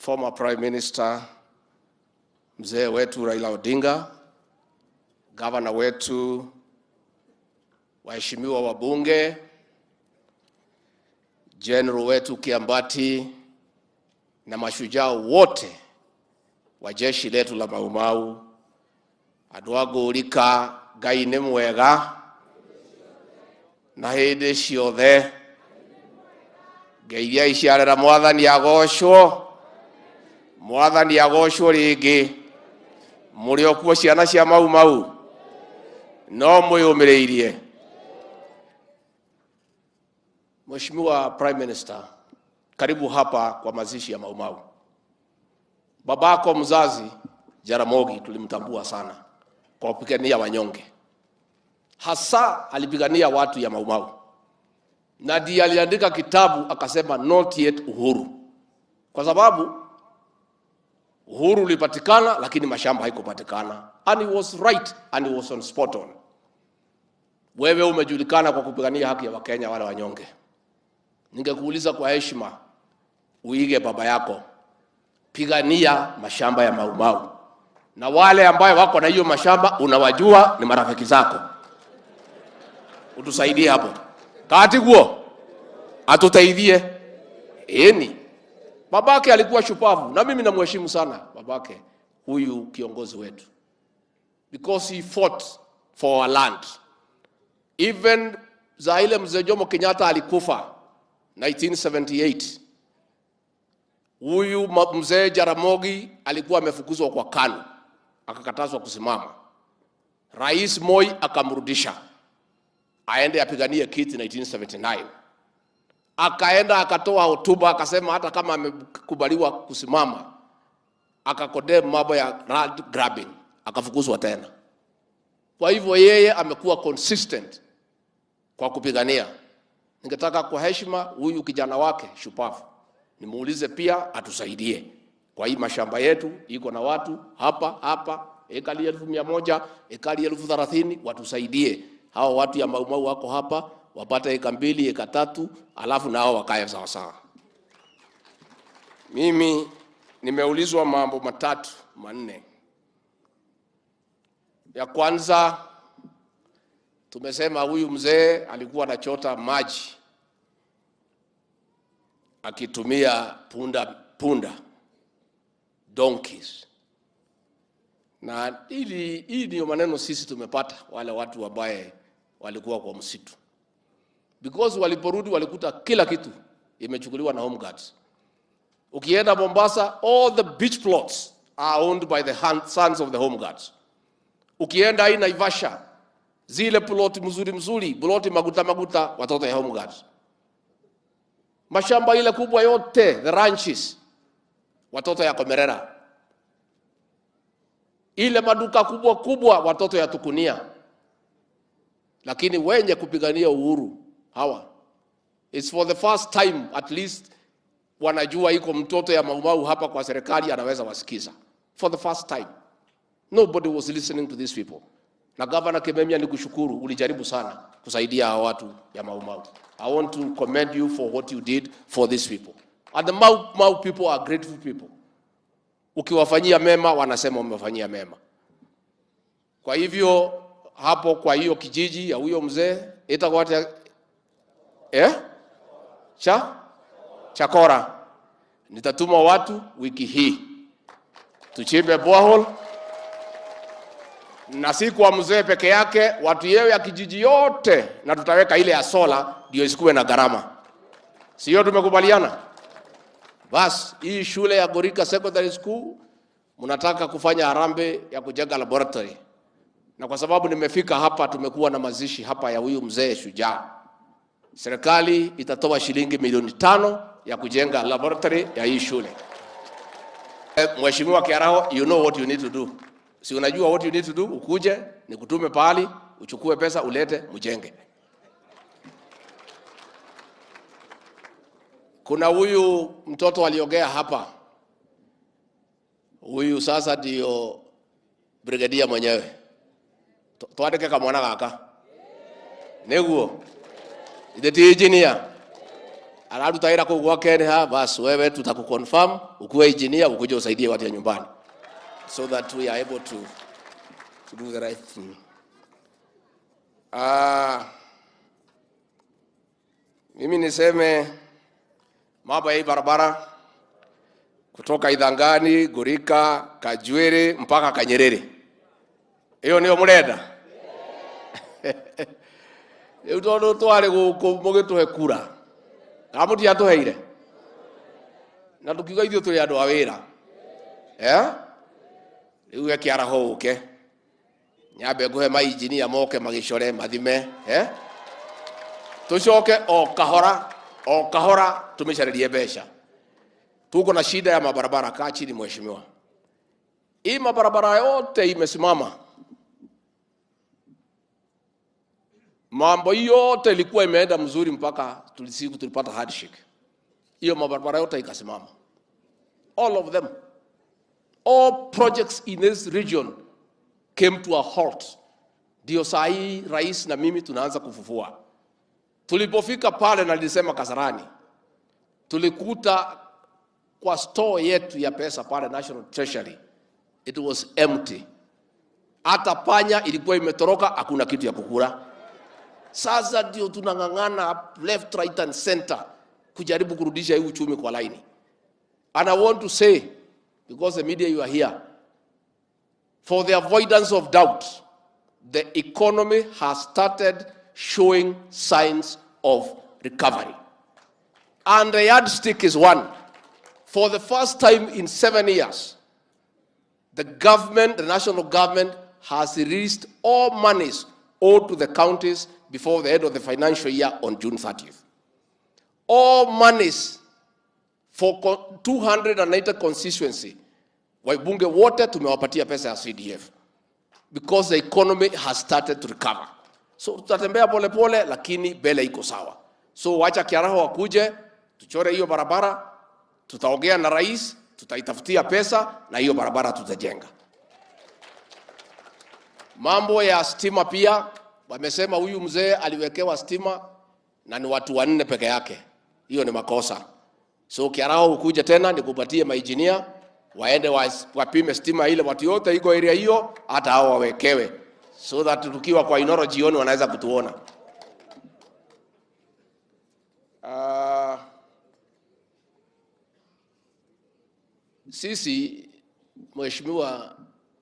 former Prime Minister mzee wetu Raila Odinga, Governor wetu, waheshimiwa wabunge, General wetu Kiambati na mashujaa wote wa jeshi letu la Mau Mau, adwago ulika Ngai nĩ mwega na hĩndĩ ciothe. Ngeithia iciarĩra Mwathani agocwo, Mwathani agocwo rĩngĩ. Mũrĩ o kuo ciana cia Mau Mau, no mwĩyũmĩrĩirie. Mheshimiwa Prime Minister, karibu hapa kwa mazishi ya Mau Mau. Babako mzazi Jaramogi tulimtambua sana kwa kupigania wanyonge. Hasa alipigania watu ya Mau Mau. Na ndiye aliandika kitabu akasema not yet uhuru. Kwa sababu uhuru ulipatikana lakini mashamba haikupatikana. And he was right and he was on spot on. Wewe umejulikana kwa kupigania haki ya Wakenya wale wanyonge. Ningekuuliza kwa heshima uige baba yako. Pigania mashamba ya Mau Mau. Na wale ambao wako na hiyo mashamba unawajua ni marafiki zako. Utusaidie hapo. Kati guo atutaidhie. Eni. Babake alikuwa shupavu na mimi namheshimu sana babake huyu kiongozi wetu. Because he fought for our land. Even za ile mzee Jomo Kenyatta alikufa 1978. Huyu mzee Jaramogi alikuwa amefukuzwa kwa KANU, akakatazwa kusimama. Rais Moi akamrudisha aende apiganie kiti 1979. Akaenda akatoa hotuba akasema hata kama amekubaliwa kusimama, akakodea mambo ya land grabbing, akafukuzwa tena. Kwa hivyo yeye amekuwa consistent kwa kupigania. Ningetaka kwa heshima huyu kijana wake shupavu nimuulize pia atusaidie. Kwa hii mashamba yetu iko na watu hapa ekari 1,100, ekari 30,000 watusaidie. Hao watu ya Mau Mau wako hapa wapate eka 2, eka 3, alafu nao wakae sawa sawa. Mimi nimeulizwa mambo 3, 4. Ya kwanza tumesema huyu mzee alikuwa anachota maji akitumia punda donkeys. Na hii ndio maneno sisi tumepata wale watu wabaye walikuwa kwa msitu. Because waliporudi walikuta kila kitu imechukuliwa na home guards. Ukienda Mombasa, all the beach plots are owned by the sons of the home guards. Ukienda hii Naivasha, zile plot mzuri, plot maguta watoto ya home guards. Mashamba ile kubwa yote, the ranches, watoto ya Komerera. Ile maduka kubwa watoto ya Tukunia. Lakini wenye kupigania uhuru hawa, it's for the first time at least wanajua iko mtoto ya Mau Mau hapa kwa serikali anaweza wasikiza. For the first time. Nobody was listening to these people. Na Governor Kimemia nikushukuru, ulijaribu sana kusaidia hawa watu ya Mau Mau. I want to commend you for what you did for these people. And the Mau Mau people are grateful people. Ukiwafanyia mema wanasema umefanyia mema. Kwa hivyo hapo kwa hiyo kijiji ya huyo mzee itakuwa Chakora. Nitatuma watu wiki hii tuchimbe borehole. Na si kwa mzee peke yake, watu yewe ya kijiji yote, na tutaweka ile ya sola ndio isikuwe na gharama. Sio tumekubaliana? Bas, hii shule ya Gorika Secondary School mnataka kufanya harambee ya kujenga laboratory. Na kwa sababu nimefika hapa, tumekuwa na mazishi hapa ya huyu mzee shujaa. Serikali itatoa shilingi milioni 5 ya kujenga laboratory ya hii shule. Mheshimiwa Kiaraho, you know what you need to do. Si unajua what you need to do? Ukuje, nikutume pahali, uchukue pesa, ulete, mjenge. Kuna huyu mtoto aliongea hapa. Huyu sasa ndio brigadia mwenyewe. Tuandike kama mwana kaka. Neguo. Ide engineer. Anarutaira kwa gwake basi wewe tutakuconfirm ukuwe engineer ukuje usaidie watu ya nyumbani, so that we are able to do the right thing. Mimi niseme mambo ya barabara kutoka Idhangani, Gurika, Kajwiri mpaka Kanyerere. Hiyo niyo murenda. Utondo twale mugetuhe kura. Amuti atuheire. Na tukiuga ithio tuli andu a wira. Riu ekiara hoke. Nyambe nguhe ma engineer moke magicore mathime, tucoke o kahora tumicarerie mbeca. Tuko na shida ya mabarabara, kaa chini mheshimiwa. Hii mabarabara yote imesimama. Mambo yote ilikuwa imeenda mzuri mpaka tulipata handshake. Hiyo mabarabara yote ikasimama. All of them. All projects in this region came to a halt. Ndio saa hii rais na mimi tunaanza kufufua. Tulipofika pale na nilisema Kasarani, tulikuta kwa store yetu ya pesa pale National Treasury, it was empty. Hata panya ilikuwa imetoroka, hakuna kitu ya kukula. Sasa ndio tunangangana left, right and center kujaribu kurudisha hii uchumi kwa laini. And I want to say, because the media you are here, for the avoidance of doubt, the economy has started showing signs of recovery. And the yardstick is one. For the first time in 7 years, the government, the national government, has released all monies owed to the counties before the end of the financial year on June 30th. All monies for 290 constituency, waibunge wote tumewapatia pesa ya CDF, because the economy has started to recover. So tutatembea pole pole, lakini bele iko sawa. So wacha Kiaraho wakuje, tuchore hiyo barabara, tutaongea na rais, tutaitafutia pesa na hiyo barabara tutajenga. Mambo ya stima pia, wamesema huyu mzee aliwekewa stima na ni watu 4 peke yake. Hiyo ni makosa. So Kiaraho ukuje tena nikupatie maengineer waende wapime stima ile watu yote iko area hiyo, hata hao wawekewe, so that tukiwa kwa Inoro jioni wanaweza kutuona. Sisi, Mheshimiwa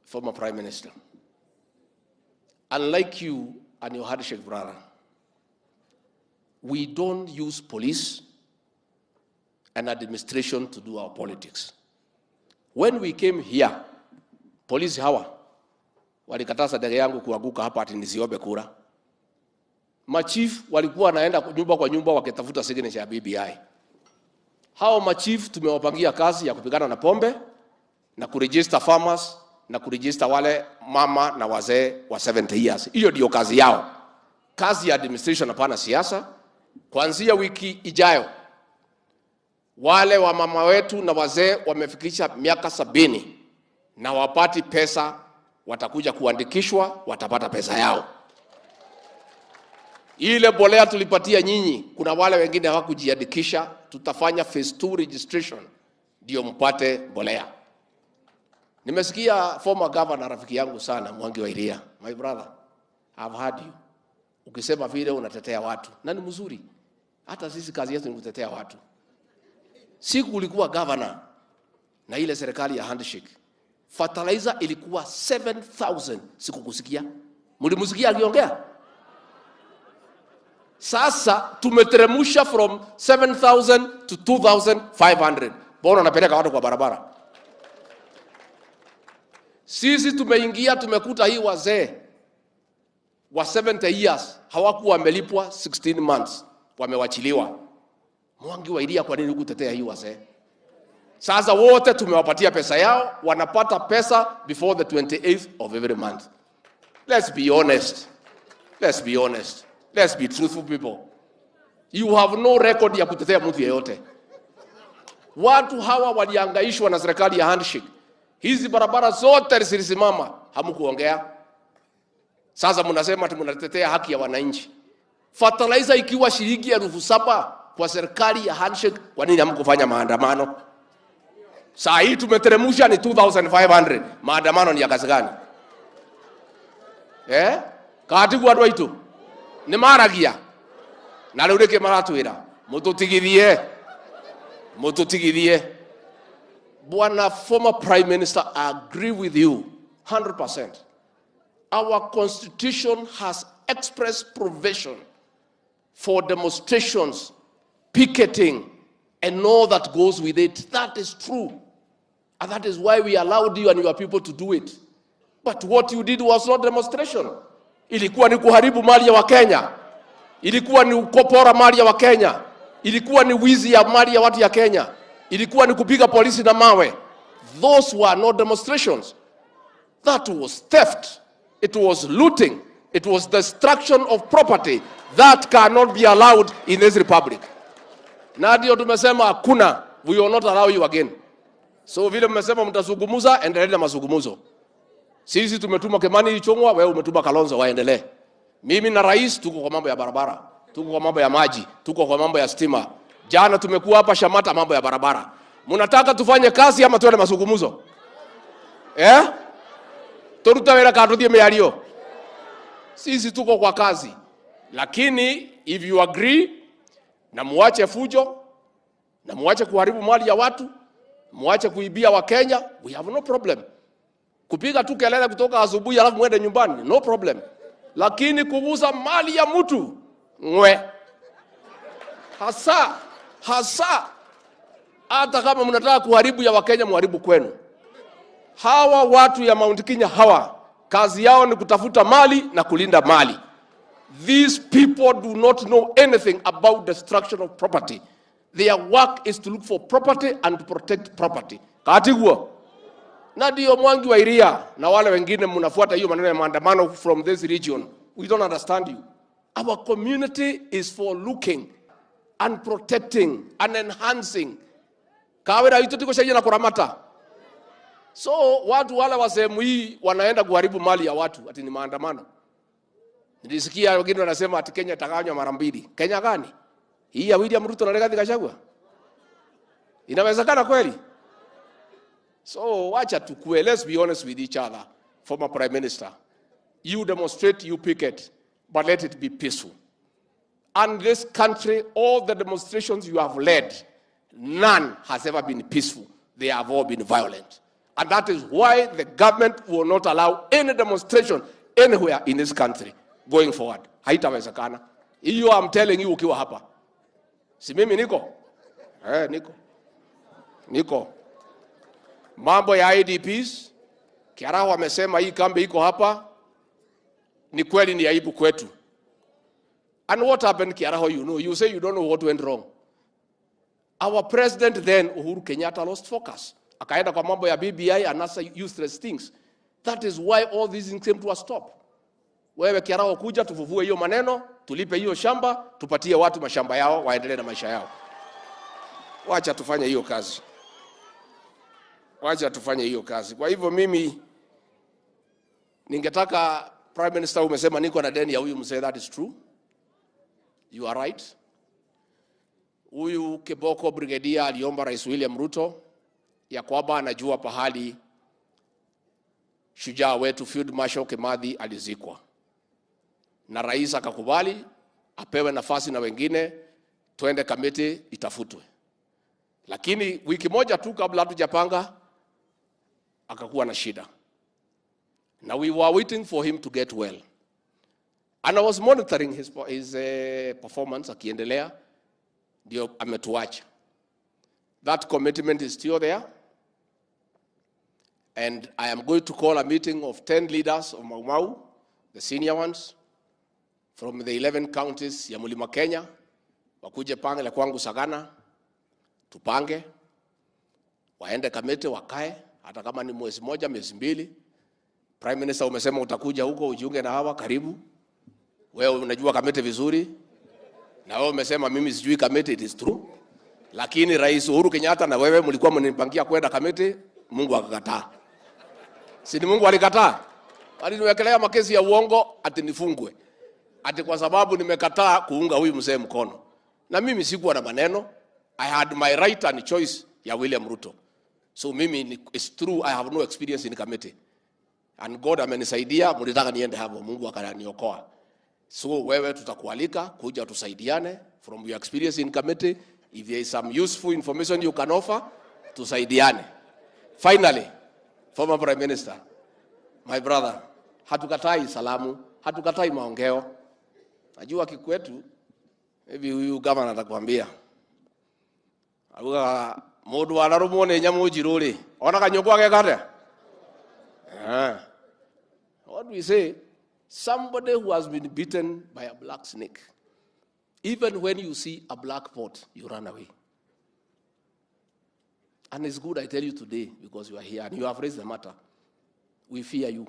former Prime Minister, unlike you and your handshake brother, we don't use police and administration to do our politics. When we came here, police hawa walikataza ndege yangu kuanguka hapa ati nisiombe kura. Machief walikuwa wanaenda nyumba kwa nyumba wakitafuta signature ya BBI. Hao machief tumewapangia kazi ya kupigana na pombe na kuregister farmers na kuregister wale mama na wazee wa 70 years. Hiyo ndio kazi yao. Kazi ya administration hapana siasa. Kuanzia wiki ijayo, wale wa mama wetu na wazee wamefikisha miaka 70 na wapati pesa, watakuja kuandikishwa, watapata pesa yao. Ile bolea tulipatia nyinyi, kuna wale wengine hawakujiandikisha, tutafanya phase 2 registration ndio mpate bolea. Nimesikia former governor rafiki yangu sana Mwangi wa Iria, my brother, I've heard you ukisema vile unatetea watu, na ni mzuri. Hata sisi kazi yetu ni kutetea watu. Siku ulikuwa governor na ile serikali ya handshake, fertilizer ilikuwa 7,000, sikukusikia. Mlimusikia akiongea? Sasa tumeteremusha from 7,000 to 2,500. Mbona unapeleka watu kwa barabara? Sisi tumeingia tumekuta hii wazee wa 70 years hawakuwa wamelipwa 16 months, wamewachiliwa. Mwangi wa Iria, kwa nini kutetea hii wazee? Sasa wote tumewapatia pesa yao, wanapata pesa before the 28th of every month. Let's be honest. Let's be honest. Let's be truthful people. You have no record ya kutetea mtu yeyote. Watu hawa waliangaishwa na serikali ya handshake. Hizi barabara zote zilisimama, hamkuongea. Sasa mnasema ati mnatetea haki ya wananchi. Fertilizer ikiwa shilingi 7,000, kwa serikali ya handshake, kwa nini hamkufanya maandamano? Saa hii tumeteremusha ni 2500. Maandamano ni ya kazi gani? Katibu watu waitu ni maragia na leo reke maratwira mututigithie. Bwana former Prime Minister, I agree with you 100%. Our constitution has express provision for demonstrations, picketing, and all that goes with it. That is true. And that is why we allowed you and your people to do it. But what you did was not demonstration. Ilikuwa ni kuharibu mali ya Wakenya. Ilikuwa ni ukopora mali ya Wakenya. Ilikuwa ni wizi ya mali ya watu ya Kenya. Ilikuwa ni kupiga polisi na mawe. Those were not demonstrations. That was theft. It was looting. It was destruction of property. That cannot be allowed in this republic. Na ndio tumesema hakuna, we will not allow you again. So vile mmesema mtazungumza, endelee na mazungumzo. Sisi tumetuma Kimani Ichung'wa, wewe umetuma Kalonzo, waendelee. Mimi na rais tuko kwa mambo ya barabara, tuko kwa mambo ya maji, tuko kwa mambo ya stima. Jana tumekuwa hapa Shamata mambo ya barabara. Mnataka tufanye kazi ama tuende mazungumzo? Torutawera karudia meario. Sisi tuko kwa kazi. Lakini if you agree na muache fujo, na muache kuharibu mali ya watu, muache kuibia wa Kenya, we have no problem. Kupiga tu kelele kutoka asubuhi alafu mwende nyumbani, no problem. Lakini kuguza mali ya mtu, hasa hata kama mnataka kuharibu ya Wakenya, muharibu kwenu. Hawa watu ya Mount Kenya hawa, kazi yao ni kutafuta mali na kulinda mali. These people do not know anything about destruction of property. Their work is to look for property and to protect property. Katigua. Na ndio Mwangi wa Iria na wale wengine mnafuata hiyo maneno ya maandamano from this region. We don't understand you. Our community is for looking and protecting and enhancing. Kawera hiyo tuko shaji na kuramata. So watu wale wa sehemu hii wanaenda kuharibu mali ya watu ati ni maandamano. Nilisikia wengine wanasema ati Kenya itagawanywa mara mbili. Kenya gani? Hii ya William Ruto na Gachagua. Inawezekana kweli? So wacha tukue, let's be honest with each other. Former Prime Minister, you demonstrate, you picket, but let it be peaceful. And this country, all the demonstrations you have led, none has ever been peaceful. They have all been violent. And that is why the government will not allow any demonstration anywhere in this country going forward. Haitawezekana. Hiyo I'm telling you ukiwa hapa. Si mimi niko? Niko. Mambo ya IDPs, Kiaraho wamesema hii kambi iko hapa, ni kweli ni aibu kwetu. And what happened, Kiaraho, you say you don't know what went wrong. Our president then, Uhuru Kenyatta, lost focus. Akaenda kwa mambo ya BBI and other useless things. That is why all these things came to a stop. Wewe Kiaraho kuja tufufue hiyo maneno, tulipe hiyo shamba, tupatie watu mashamba yao, waendelee na maisha yao. Wacha tufanye hiyo kazi. Kwa hivyo mimi ningetaka Prime Minister, umesema niko na deni ya huyu mzee, that is true. You are right. Huyu Kiboko Brigadier aliomba Rais William Ruto ya kwamba anajua pahali shujaa wetu Field Marshal Kimathi alizikwa. Na rais akakubali apewe nafasi na wengine twende kamiti itafutwe. Lakini wiki moja tu kabla hatujapanga akakuwa na shida. Now we were waiting for him to get well. And I was monitoring his performance akiendelea, ndio ametuacha. That commitment is still there. And I am going to call a meeting of 10 leaders of Mau Mau, the senior ones, from the 11 counties ya Mlima Kenya, wakuje pange la kwangu Sagana, tupange, waende kamete wakae, hata kama ni mwezi moja, mwezi mbili. Prime Minister umesema utakuja huko ujiunge na hawa, karibu. Wewe unajua kamete vizuri. Na wewe umesema mimi sijui kamete, it is true. Lakini Rais Uhuru Kenyatta na wewe mlikuwa mnipangia kwenda kamete, Mungu akakataa. Si ni Mungu alikataa? Aliniwekelea makesi ya uongo ati nifungwe. Ati kwa sababu nimekataa kuunga huyu mzee mkono. Na mimi sikuwa na maneno. I had my right and choice ya William Ruto. So mimi, it's true, I have no experience in committee. And God amenisaidia, mlitaka niende hapo, Mungu akaniokoa. So wewe tutakualika kuja tusaidiane from your experience in committee. If there is some useful information you can offer, tusaidiane. Finally, former Prime Minister, my brother, hatukatai salamu, hatukatai maongeo. Najua kikwetu, maybe huyu governor atakwambia. Abuga modu wanarumone nyamu jiruri. Ona kanyoko akekate. What we say, somebody who has been bitten by a black snake, even when you see a black pot, you run away. And it's good I tell you today, because you are here and you have raised the matter. We fear you.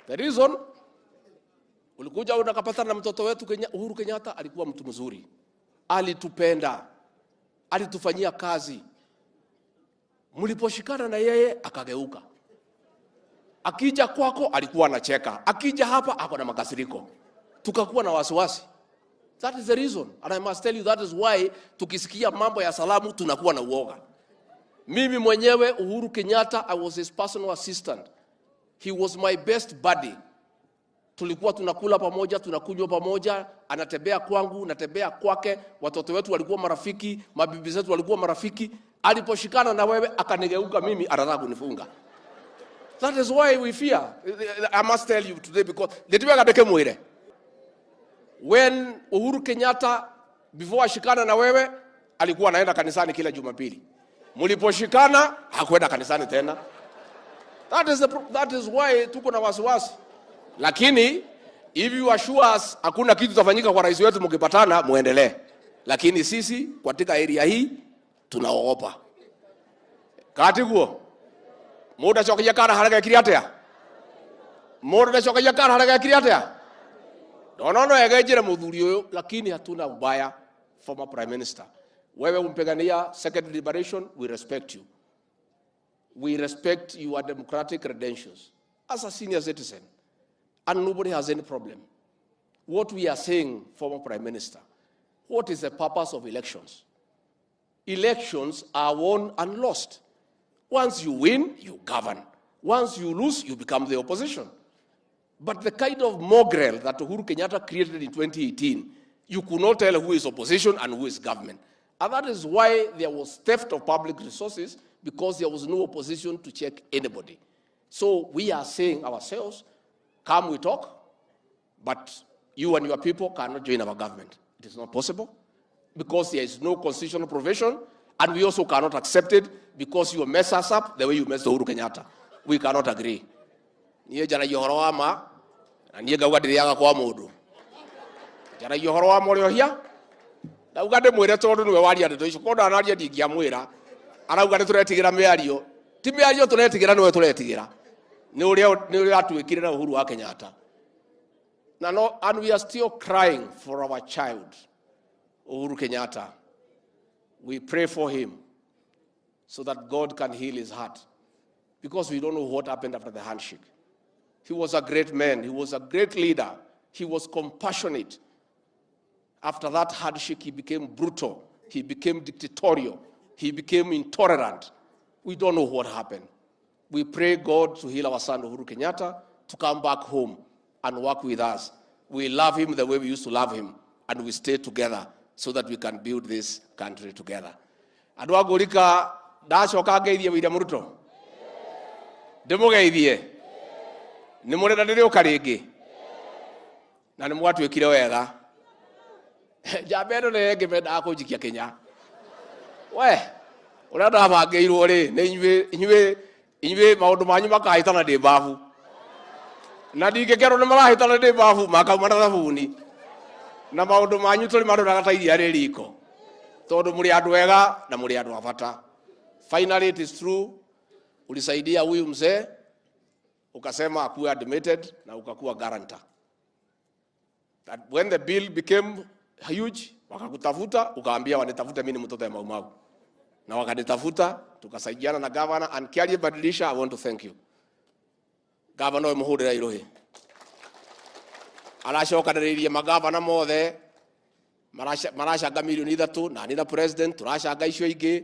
The reason, ulikuja unakapata na mtoto wetu Uhuru Kenyatta alikuwa mtu mzuri. Alitupenda. Alitufanyia kazi. Mliposhikana na yeye akageuka. Akija kwako alikuwa anacheka. Akija hapa ako na makasiriko. Tukakuwa na wasiwasi. That is the reason. And I must tell you, that is why tukisikia mambo ya salamu tunakuwa na uoga. Mimi mwenyewe Uhuru Kenyatta, I was his personal assistant. He was my best buddy. Tulikuwa tunakula pamoja, tunakunywa pamoja, anatembea kwangu, natembea kwake, watoto wetu walikuwa marafiki, mabibi zetu walikuwa marafiki. Aliposhikana na wewe akanigeuka mimi, anataka kunifunga. That is why we fear. I must tell you today, because when Uhuru Kenyatta, before ashikana na wewe, alikuwa anaenda kanisani kila Jumapili. Muliposhikana hakwenda kanisani tena. That is why tuko na wasiwasi. Lakini if you assure us hakuna kitu tafanyika kwa rais wetu mkipatana, muendelee. Lakini sisi katika area hii tunaogopa. Kati guo muda chokia kana haraka kiriatea. Muda chokia kana haraka kiriatea. Donono yagejera muthuri uyu, lakini hatuna ubaya. Former Prime Minister, wewe umpegania second liberation, we respect you. We respect your democratic credentials as a senior citizen, and nobody has any problem. What we are saying, former Prime Minister, what is the purpose of elections? Elections are won and lost. Once you win, you govern. Once you lose, you become the opposition. But the kind of mongrel that Uhuru Kenyatta created in 2018, you could not tell who is opposition and who is government. And that is why there was theft of public resources, because there was no opposition to check anybody. So we are saying ourselves, come we talk, but you and your people cannot join our government. It is not possible, because there is no constitutional provision, and we also cannot accept it because you mess us up the way you messed Uhuru Kenyatta. We cannot agree. Niye jana yohoro wa ma, na niye gauga diriaga kwa mundu. Jana yohoro wa mo riohia, na ugande mwire tondu niwe waria ndeto icio konda anaria ndingia mwira. Arauga ni turetigira miario. Ti miario turetigira niwe turetigira. Ni uria atwikire na Uhuru wa Kenyatta. And we are still crying for our child, Uhuru Kenyatta. We pray for him so that God can heal his heart, because we don't know what happened after the handshake. He was a great man. He was a great leader. He was compassionate. After that handshake, he became brutal. He became dictatorial. He became intolerant. We don't know what happened. We pray God to heal our son Uhuru Kenyatta, to come back home and work with us. We love him the way we used to love him, and we stay together so that we can build this country together. Andu agurika ndacoka ngeithie William Ruto. Ndimugeithie. Nimurenda ndiriuka ringi. Na nimwatwikire wega. Jabero ne ngimenda kunjikia Kenya. We, urenda abangeirwo ri, ni inywe maundu manyu makahitana ndi babu. Na ndingekero ni marahitana ndi babu makauma na thabuni. Na maundu manyu tuli maroraga ta iria ririko. Tondu muri andu wega na muri andu abata. Finally, it is true, ulisaidia huyu mzee, ukasema akuwe admitted na ukakuwa guarantor. That when the bill became huge, wakakutafuta, ukaambia wanitafuta mimi ni mtoto ya Maumau. Na wakanitafuta, tukasaidiana na governor, and Kiarie Badilisha, I want to thank you. Governor Muhuri Rairohi. Alashoka ndiririe magavana mothe, maracanga milioni 3 na ni na president turacanga icio ingi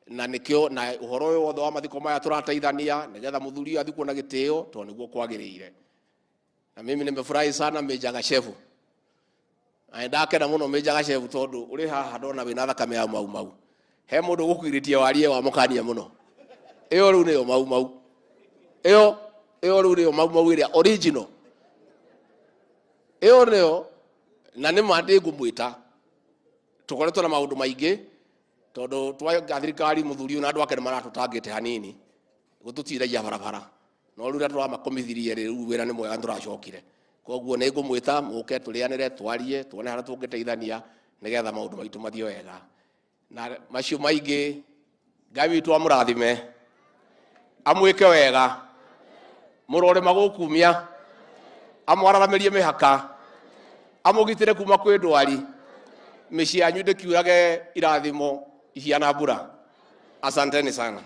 na nikio na uhoro uyu wothe wa mathiko maya turateithania nigetha muthuri athikwo na gitio to niguo kwagiriire. Na mimi nimefurahi sana Meja Gachagua. Ndakena muno Meja Gachagua tondu uri haha ndona wina thakame ya mau. He mundu gukwiritie warie wa mukania muno. Iyo riu niyo mau. Iyo riu niyo mau iria original. Iyo niyo na ni mandi ngumwita. Tukoretwo na maundu maingi tondu twa thirikari muthuri na andu ake maratutangite hanini gututiragia barabara. No riu turamakomithirie riu wira ni mwega turacokire. Koguo ni ngumwita muke turianire twarie tuone hara tungiteithania nigetha maundu maitu mathio wega. Na macio maingi Ngai witu amurathime amwike wega murore magukumia amwararamirie mihaka amugitire kuma kwi ndwari micii yanyu ndikiurage irathimo ihiana mbura. Asanteni sana.